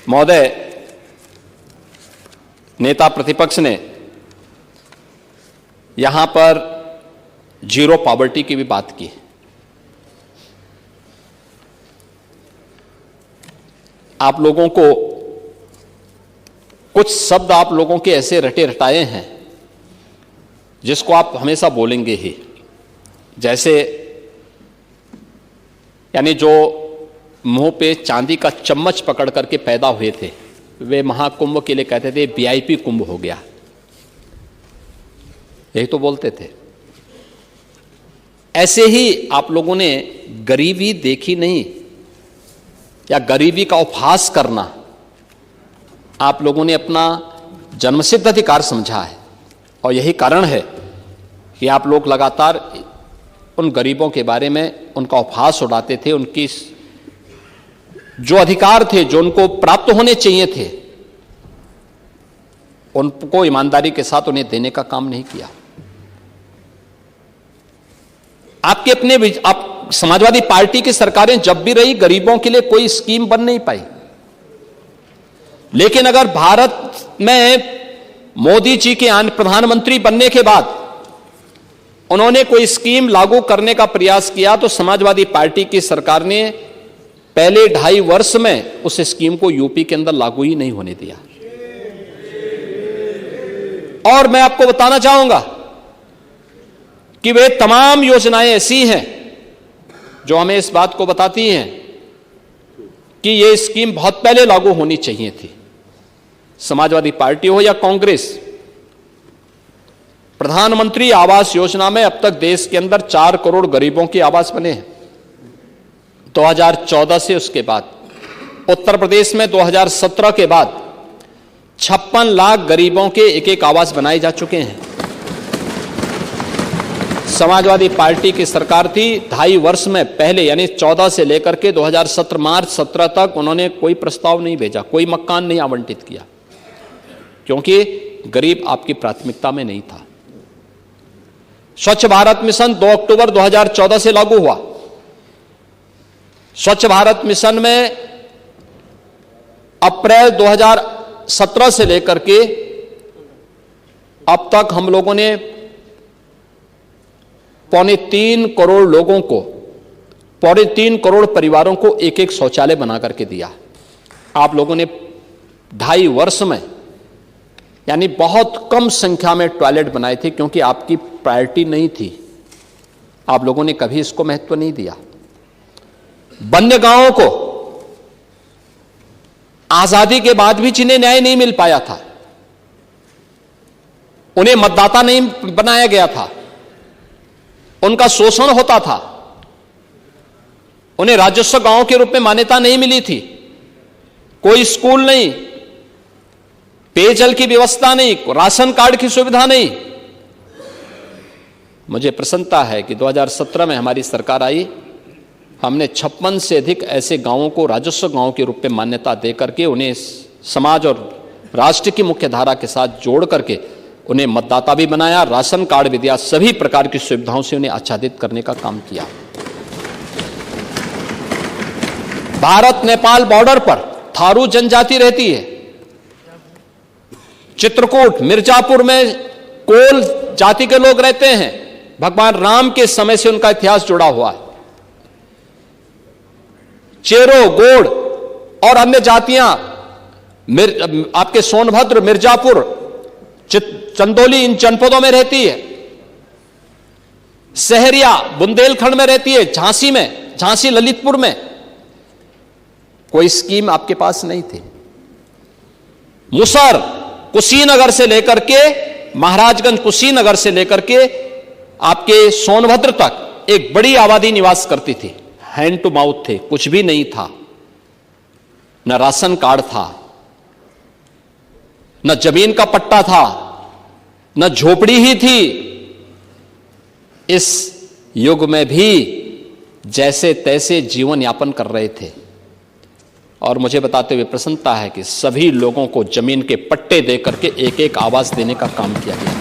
महोदय, नेता प्रतिपक्ष ने यहां पर जीरो पॉवर्टी की भी बात की। आप लोगों को कुछ शब्द आप लोगों के ऐसे रटे रटाए हैं जिसको आप हमेशा बोलेंगे ही, जैसे यानी जो मुंह पे चांदी का चम्मच पकड़ करके पैदा हुए थे वे महाकुंभ के लिए कहते थे वीआईपी कुंभ हो गया, यही तो बोलते थे। ऐसे ही आप लोगों ने गरीबी देखी नहीं या गरीबी का उपहास करना आप लोगों ने अपना जन्मसिद्ध अधिकार समझा है, और यही कारण है कि आप लोग लगातार उन गरीबों के बारे में उनका उपहास उड़ाते थे। उनकी जो अधिकार थे, जो उनको प्राप्त होने चाहिए थे, उनको ईमानदारी के साथ उन्हें देने का काम नहीं किया। आपके अपने आप समाजवादी पार्टी की सरकारें जब भी रही गरीबों के लिए कोई स्कीम बन नहीं पाई, लेकिन अगर भारत में मोदी जी के प्रधानमंत्री बनने के बाद उन्होंने कोई स्कीम लागू करने का प्रयास किया तो समाजवादी पार्टी की सरकार ने पहले 2.5 वर्ष में उस स्कीम को यूपी के अंदर लागू ही नहीं होने दिया। और मैं आपको बताना चाहूंगा कि वे तमाम योजनाएं ऐसी हैं जो हमें इस बात को बताती हैं कि यह स्कीम बहुत पहले लागू होनी चाहिए थी। समाजवादी पार्टी हो या कांग्रेस, प्रधानमंत्री आवास योजना में अब तक देश के अंदर 4 करोड़ गरीबों के आवास बने हैं 2014 से। उसके बाद उत्तर प्रदेश में 2017 के बाद 56 लाख गरीबों के एक आवास बनाए जा चुके हैं। समाजवादी पार्टी की सरकार थी, 2.5 वर्ष में पहले यानी 14 से लेकर के 2017 मार्च 17 तक उन्होंने कोई प्रस्ताव नहीं भेजा, कोई मकान नहीं आवंटित किया, क्योंकि गरीब आपकी प्राथमिकता में नहीं था। स्वच्छ भारत मिशन 2 अक्टूबर 2014 से लागू हुआ। स्वच्छ भारत मिशन में अप्रैल 2017 से लेकर के अब तक हम लोगों ने 3.25 करोड़ लोगों को, 3.25 करोड़ परिवारों को एक शौचालय बना करके दिया। आप लोगों ने 2.5 वर्ष में यानी बहुत कम संख्या में टॉयलेट बनाए थे, क्योंकि आपकी प्रायोरिटी नहीं थी, आप लोगों ने कभी इसको महत्व नहीं दिया। वन्य गांवों को आजादी के बाद भी जिन्हें न्याय नहीं मिल पाया था, उन्हें मतदाता नहीं बनाया गया था, उनका शोषण होता था, उन्हें राजस्व गांव के रूप में मान्यता नहीं मिली थी, कोई स्कूल नहीं, पेयजल की व्यवस्था नहीं, राशन कार्ड की सुविधा नहीं। मुझे प्रसन्नता है कि 2017 में हमारी सरकार आई, हमने 56 से अधिक ऐसे गांवों को राजस्व गांव के रूप में मान्यता देकर के उन्हें समाज और राष्ट्र की मुख्य धारा के साथ जोड़ करके उन्हें मतदाता भी बनाया, राशन कार्ड भी दिया, सभी प्रकार की सुविधाओं से उन्हें आच्छादित करने का काम किया। भारत नेपाल बॉर्डर पर थारू जनजाति रहती है। चित्रकूट, मिर्जापुर में कोल जाति के लोग रहते हैं। भगवान राम के समय से उनका इतिहास जुड़ा हुआ है। चेरो, गोड़ और अन्य जातियां आपके सोनभद्र, मिर्जापुर, चंदौली इन जनपदों में रहती है। सहरिया बुंदेलखंड में रहती है, झांसी में, झांसी ललितपुर में। कोई स्कीम आपके पास नहीं थी। मुसर, कुशीनगर से लेकर के महाराजगंज, कुशीनगर से लेकर के आपके सोनभद्र तक एक बड़ी आबादी निवास करती थी। हैंड टू माउथ थे, कुछ भी नहीं था, न राशन कार्ड था, न जमीन का पट्टा था, न झोपड़ी ही थी। इस युग में भी जैसे तैसे जीवन यापन कर रहे थे। और मुझे बताते हुए प्रसन्नता है कि सभी लोगों को जमीन के पट्टे देकर के एक आवास देने का काम किया गया।